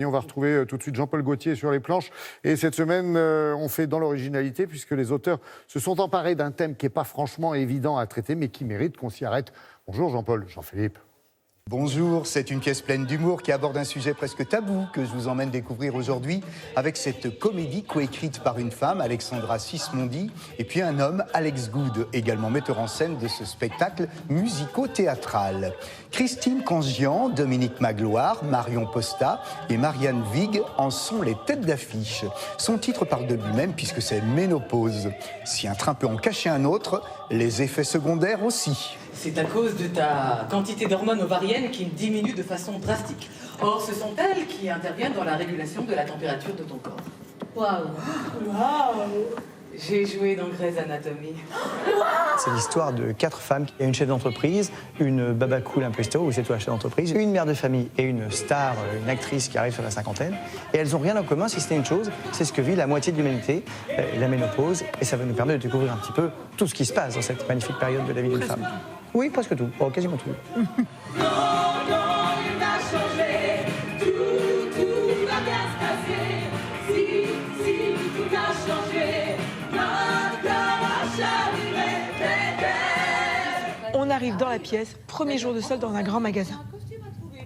On va retrouver tout de suite Jean-Paul Gaultier sur les planches. Et cette semaine, on fait dans l'originalité, puisque les auteurs se sont emparés d'un thème qui n'est pas franchement évident à traiter, mais qui mérite qu'on s'y arrête. Bonjour Jean-Paul, Jean-Philippe. Bonjour, c'est une pièce pleine d'humour qui aborde un sujet presque tabou que je vous emmène découvrir aujourd'hui avec cette comédie coécrite par une femme, Alexandra Sismondi, et puis un homme, Alex Good, également metteur en scène de ce spectacle musico-théâtral. Christine Cangian, Dominique Magloire, Marion Posta et Marianne Vig en sont les têtes d'affiche. Son titre parle de lui-même puisque c'est ménopause. Si un train peut en cacher un autre, les effets secondaires aussi. C'est à cause de ta quantité d'hormones ovariennes qui diminue de façon drastique. Or, ce sont elles qui interviennent dans la régulation de la température de ton corps. Waouh! J'ai joué dans Grey's Anatomy. C'est l'histoire de 4 femmes. Il y a une chef d'entreprise, une baba cool un peu hystérique, ou c'est toi la chef d'entreprise, une mère de famille et une star, une actrice qui arrive sur la cinquantaine. Et elles n'ont rien en commun si ce n'est une chose, c'est ce que vit la moitié de l'humanité, la ménopause. Et ça va nous permettre de découvrir un petit peu tout ce qui se passe dans cette magnifique période de la vie d'une femme. Oui, presque tout, oh, quasiment tout. On arrive dans la pièce, premier jour de solde dans un grand magasin.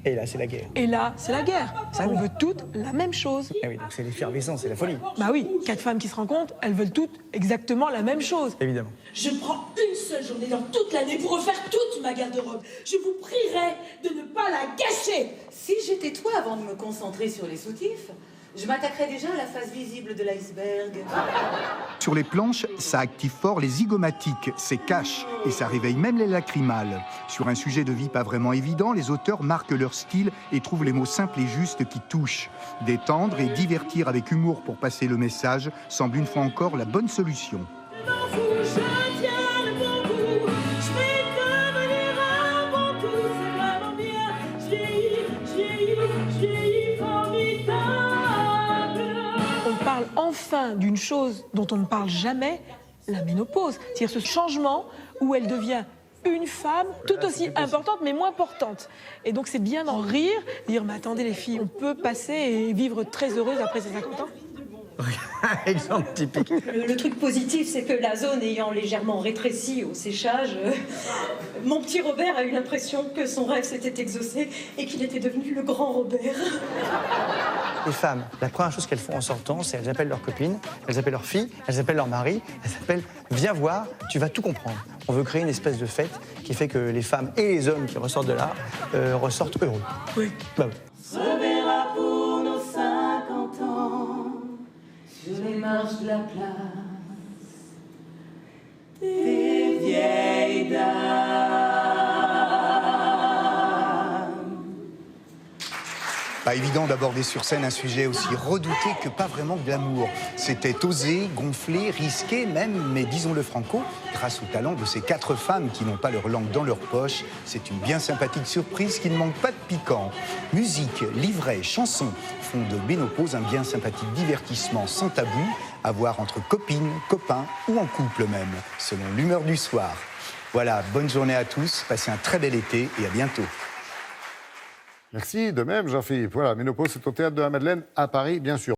Et là, c'est la guerre. Et là, c'est la guerre. On veut toutes la même chose. Et oui, donc c'est l'effervescence, c'est la folie. Bah oui, 4 femmes qui se rencontrent, elles veulent toutes exactement la même chose. Évidemment. Je prends une seule journée dans toute l'année pour refaire toute ma garde-robe. Je vous prierai de ne pas la gâcher. Si j'étais toi, avant de me concentrer sur les soutifs, je m'attaquerais déjà à la face visible de l'iceberg. Sur les planches, ça active fort les zygomatiques, c'est cash, et ça réveille même les lacrymales. Sur un sujet de vie pas vraiment évident, les auteurs marquent leur style et trouvent les mots simples et justes qui touchent. Détendre et divertir avec humour pour passer le message semble une fois encore la bonne solution. On parle enfin d'une chose dont on ne parle jamais, la ménopause. C'est-à-dire ce changement où elle devient une femme tout aussi importante mais moins portante. Et donc c'est bien d'en rire, dire mais attendez les filles, on peut passer et vivre très heureuse après ses 50 ans. Exemple typique. Le truc positif, c'est que la zone ayant légèrement rétréci au séchage, mon petit Robert a eu l'impression que son rêve s'était exaucé et qu'il était devenu le grand Robert. Les femmes, la première chose qu'elles font en sortant, c'est qu'elles appellent leurs copines, elles appellent leurs filles, elles appellent leur mari, elles appellent « Viens voir, tu vas tout comprendre ». On veut créer une espèce de fête qui fait que les femmes et les hommes qui ressortent de là ressortent heureux. Oui. Bah oui. Se verra pour nos 50 ans sur les marches de la place des vieilles dames. Pas évident d'aborder sur scène un sujet aussi redouté que pas vraiment glamour. C'était osé, gonflé, risqué même, mais disons-le franco, grâce au talent de ces 4 femmes qui n'ont pas leur langue dans leur poche, c'est une bien sympathique surprise qui ne manque pas de piquant. Musique, livret, chansons font de Ménopause un bien sympathique divertissement sans tabou, à voir entre copines, copains ou en couple même, selon l'humeur du soir. Voilà, bonne journée à tous, passez un très bel été et à bientôt. Merci, de même Jean-Philippe. Voilà, Ménopause, c'est au Théâtre de la Madeleine à Paris, bien sûr.